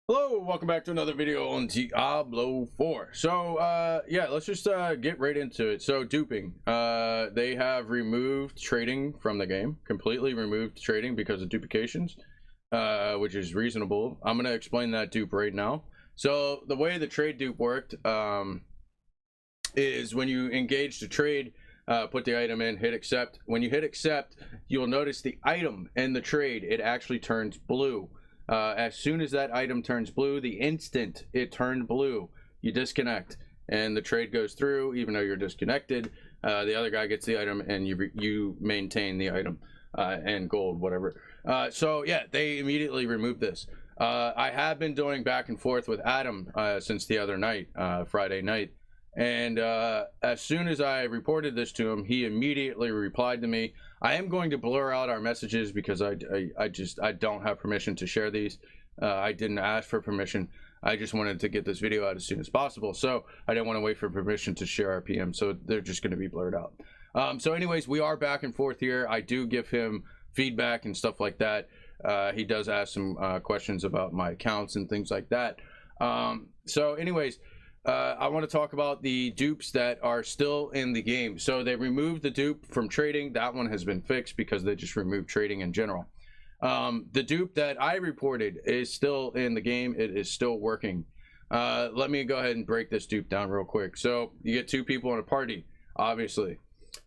Hello, welcome back to another video on Diablo 4. So, yeah, let's just get right into it. So, duping. They have removed trading from the game, completely removed trading because of duplications, which is reasonable. I'm going to explain that dupe right now. So, the way the trade dupe worked is when you engage the trade, put the item in, hit accept. When you hit accept, you'll notice the item in the trade, it actually turns blue. As soon as that item turns blue, the instant it turned blue, you disconnect and the trade goes through. Even though you're disconnected, the other guy gets the item and you maintain the item and gold, whatever. So yeah, they immediately removed this. I have been doing back and forth with Adam since the other night, Friday night, and as soon as I reported this to him, he immediately replied to me. I am going to blur out our messages because I don't have permission to share these. I didn't ask for permission. I just wanted to get this video out as soon as possible, so I didn't want to wait for permission to share our PM, so they're just going to be blurred out. So anyways, we are back and forth here. I do give him feedback and stuff like that. He does ask some questions about my accounts and things like that. So anyways, I want to talk about the dupes that are still in the game. So they removed the dupe from trading. That one has been fixed because they just removed trading in general. The dupe that I reported is still in the game. It is still working. Let me go ahead and break this dupe down real quick. So you get two people in a party, obviously.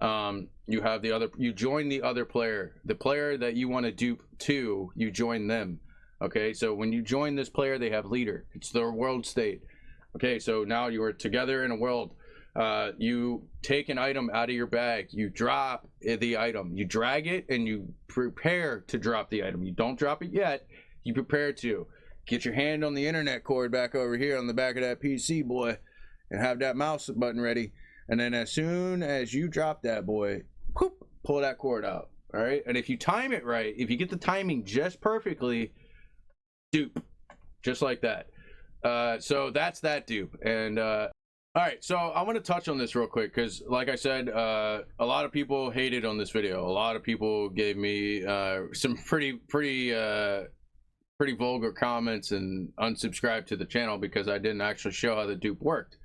You have the other, you join the other player. The player that you want to dupe to, you join them. Okay, so when you join this player, they have leader. It's their world state. Okay, so now you are together in a world. You take an item out of your bag, you drop the item, you drag it, and you prepare to drop the item. You don't drop it yet, you prepare to. Get your hand on the internet cord back over here on the back of that PC, boy, and have that mouse button ready. And then as soon as you drop that, boy, whoop, pull that cord out, all right? And if you time it right, if you get the timing just perfectly, dupe, just like that. So that's that dupe. And all right, so I want to touch on this real quick because, like I said, a lot of people hated on this video. A lot of people gave me some pretty vulgar comments and unsubscribed to the channel because I didn't actually show how the dupe worked.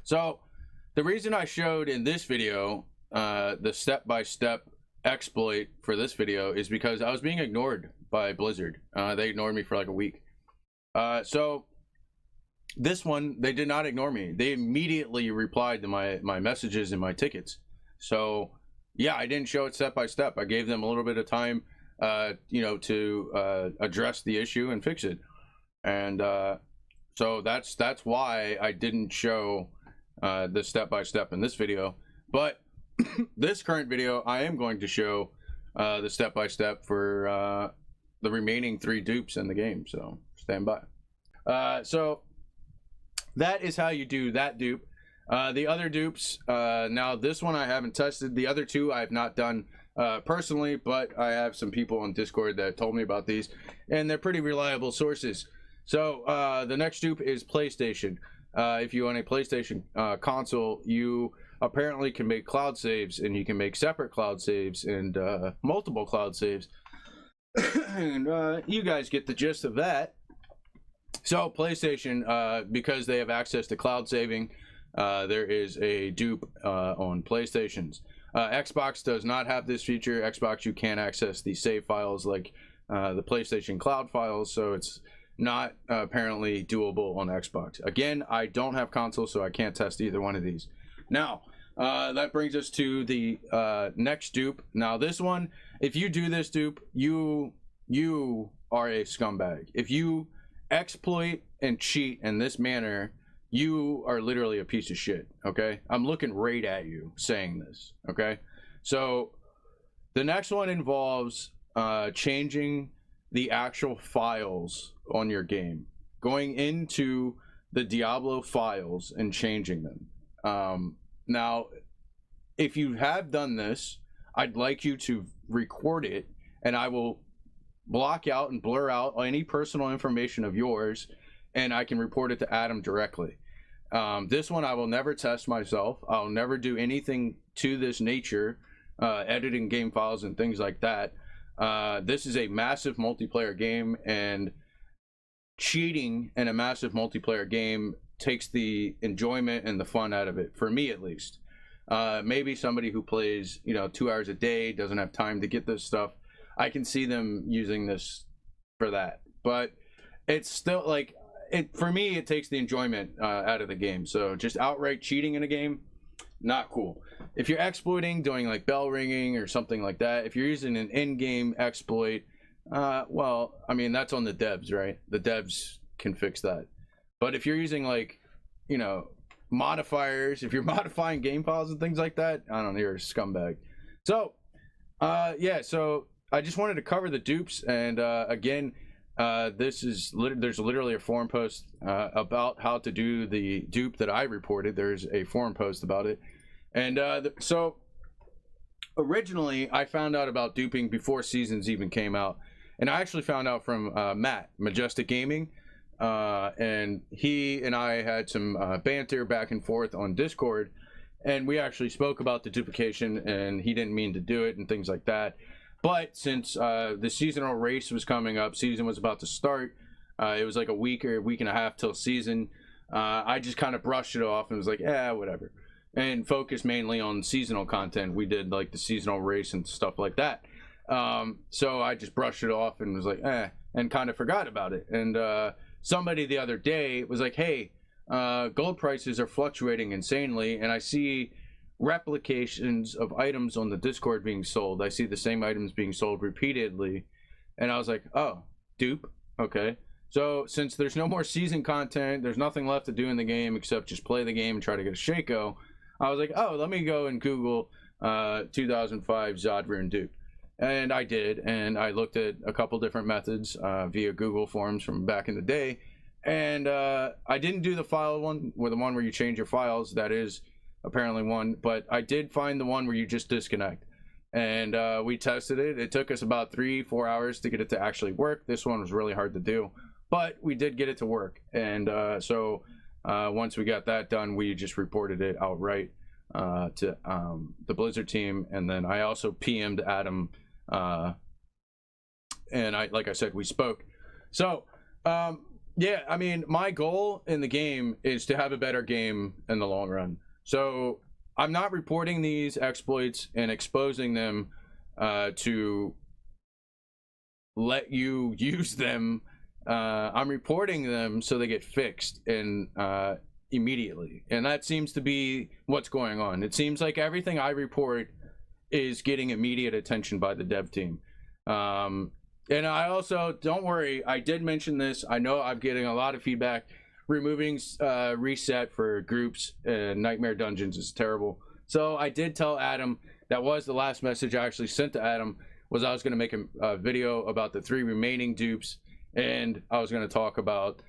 So the reason I showed in this video the step-by-step exploit for this video is because I was being ignored by Blizzard. They ignored me for like a week. So this one, they did not ignore me. They immediately replied to my messages and my tickets. So yeah, I didn't show it step by step. I gave them a little bit of time, you know, to address the issue and fix it. And so that's why I didn't show the step by step in this video. But this current video, I am going to show the step by step for the remaining 3 dupes in the game. So stand by. So that is how you do that dupe. The other dupes, now this one I haven't tested. The other 2 I have not done personally, but I have some people on Discord that told me about these, and they're pretty reliable sources. So the next dupe is PlayStation. If you own a PlayStation console, you apparently can make cloud saves, and you can make separate cloud saves and multiple cloud saves. And you guys get the gist of that. So PlayStation, because they have access to cloud saving, there is a dupe on PlayStations. Xbox does not have this feature. Xbox, you can't access the save files like the PlayStation cloud files, so it's not apparently doable on Xbox. Again, I don't have console, so I can't test either one of these. Now, that brings us to the next dupe. Now, this one, if you do this dupe, you are a scumbag. If you exploit and cheat in this manner, you are literally a piece of shit. Okay, I'm looking right at you saying this. Okay, so the next one involves changing the actual files on your game, going into the Diablo files and changing them. Now, if you have done this, I'd like you to record it, and I will block out and blur out any personal information of yours, and I can report it to Adam directly. This one I will never test myself. I'll never do anything to this nature, editing game files and things like that. This is a massive multiplayer game, and cheating in a massive multiplayer game takes the enjoyment and the fun out of it, for me at least. Maybe somebody who plays, you know, 2 hours a day, doesn't have time to get this stuff. I can see them using this for that, but it's still like, for me, it takes the enjoyment out of the game. So just outright cheating in a game, not cool. If you're exploiting, doing like bell ringing or something like that, if you're using an in-game exploit, well, I mean, that's on the devs, right? The devs can fix that. But if you're using, like, you know, modifiers, if you're modifying game files and things like that, I don't know, you're a scumbag. So yeah, so I just wanted to cover the dupes, and again, there's literally a forum post about how to do the dupe that I reported. There's a forum post about it, and so originally I found out about duping before seasons even came out, and I actually found out from Matt, Majestic Gaming, and he and I had some banter back and forth on Discord, and we actually spoke about the duplication, and he didn't mean to do it and things like that. But since the seasonal race was coming up, season was about to start, it was like a week or a week and a half till season, I just kind of brushed it off and was like, whatever, and focused mainly on seasonal content. We did like the seasonal race and stuff like that. So I just brushed it off and was like, and kind of forgot about it. And somebody the other day was like, hey, gold prices are fluctuating insanely, and I see replications of items on the Discord being sold. I see the same items being sold repeatedly, and I was like, oh, dupe, okay. So since there's no more season content, there's nothing left to do in the game except just play the game and try to get a Shaco, I was like, oh, let me go and Google 2005 Zodrune dupe. And I did, and I looked at a couple different methods via Google Forms from back in the day, and I didn't do the file one, or the one where you change your files. That is apparently one, but I did find the one where you just disconnect, and we tested it. It took us about 3-4 hours to get it to actually work. This one was really hard to do, but we did get it to work. And so once we got that done, we just reported it outright to the Blizzard team, and then I also PM'd Adam, and like I said, we spoke. So yeah, I mean, my goal in the game is to have a better game in the long run. So I'm not reporting these exploits and exposing them to let you use them. I'm reporting them so they get fixed and immediately, and that seems to be what's going on. It seems like everything I report is getting immediate attention by the dev team. And I also, don't worry, I did mention this. I know I'm getting a lot of feedback. Removing reset for groups and Nightmare Dungeons is terrible. So I did tell Adam, that was the last message I actually sent to Adam, was I was going to make a video about the 3 remaining dupes, and I was going to talk about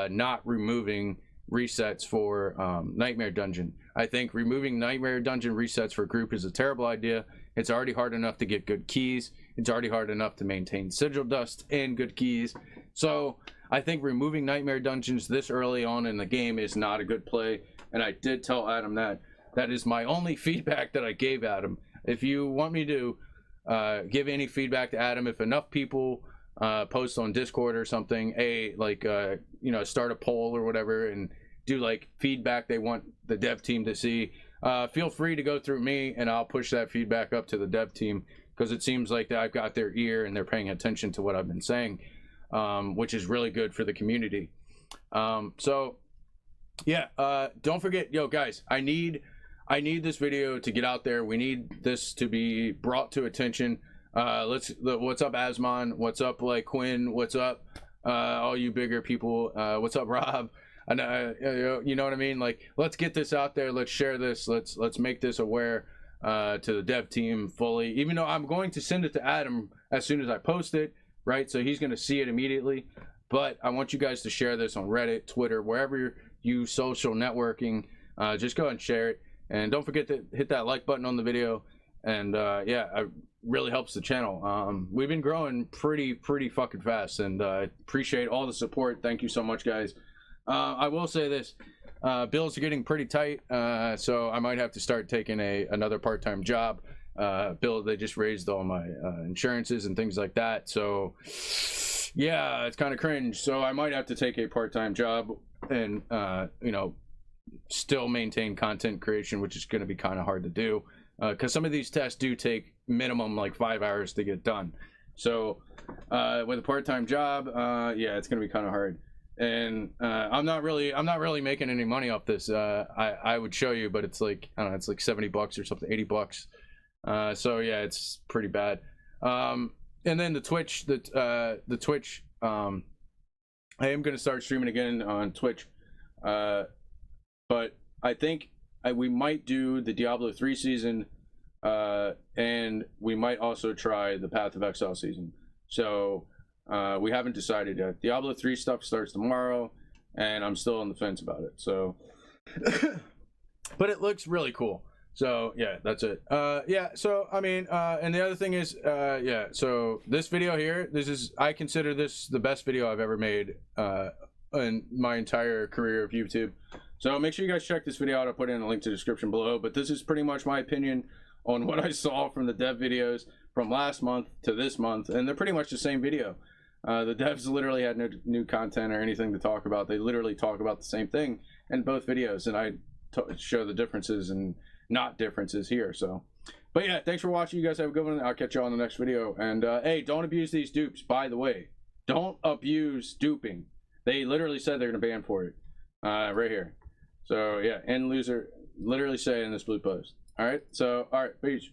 not removing resets for Nightmare Dungeon. I think removing Nightmare Dungeon resets for group is a terrible idea. It's already hard enough to get good keys. It's already hard enough to maintain sigil dust and good keys. So I think removing Nightmare Dungeons this early on in the game is not a good play, and I did tell Adam that. That is my only feedback that I gave Adam. If you want me to give any feedback to Adam, if enough people post on Discord or something, you know, start a poll or whatever and do like feedback they want the dev team to see, feel free to go through me and I'll push that feedback up to the dev team, because it seems like that I've got their ear and they're paying attention to what I've been saying, which is really good for the community. So yeah, don't forget, yo guys, I need this video to get out there. We need this to be brought to attention. What's up, Asmon? What's up, like Quinn? What's up, all you bigger people? What's up, Rob? And you know what I mean? Like, let's get this out there. Let's share this. Let's make this aware to the dev team fully. Even though I'm going to send it to Adam as soon as I post it, right? So he's going to see it immediately. But I want you guys to share this on Reddit, Twitter, wherever you social networking. Just go and share it. And don't forget to hit that like button on the video. And yeah, it really helps the channel. We've been growing pretty fucking fast, and I appreciate all the support. Thank you so much, guys. I will say this, bills are getting pretty tight, so I might have to start taking another part-time job. bill. They just raised all my insurances and things like that. So yeah, it's kind of cringe. So I might have to take a part-time job and you know, still maintain content creation, which is going to be kind of hard to do because some of these tests do take minimum like 5 hours to get done. So with a part-time job, yeah, it's going to be kind of hard. And I'm not really making any money off this. I would show you, but it's like, I don't know, it's like 70 bucks or something, 80 bucks. So yeah, it's pretty bad. And then the Twitch, the Twitch, I am going to start streaming again on Twitch. But I think we might do the Diablo 3 season, and we might also try the Path of Exile season. So we haven't decided yet. Diablo 3 stuff starts tomorrow, and I'm still on the fence about it. So, but it looks really cool. So yeah, that's it. Yeah. So I mean, and the other thing is, yeah. So this video here, I consider this the best video I've ever made in my entire career of YouTube. So make sure you guys check this video out. I'll put in a link to the description below. But this is pretty much my opinion on what I saw from the dev videos from last month to this month, and they're pretty much the same video. The devs literally had no new content or anything to talk about. They literally talk about the same thing in both videos, and I show the differences and not differences here. So, but yeah, thanks for watching. You guys have a good one. I'll catch you on the next video. And hey, don't abuse these dupes. By the way, don't abuse duping. They literally said they're gonna ban for it, right here. So yeah, end loser literally say in this blue post. All right. So all right, peace.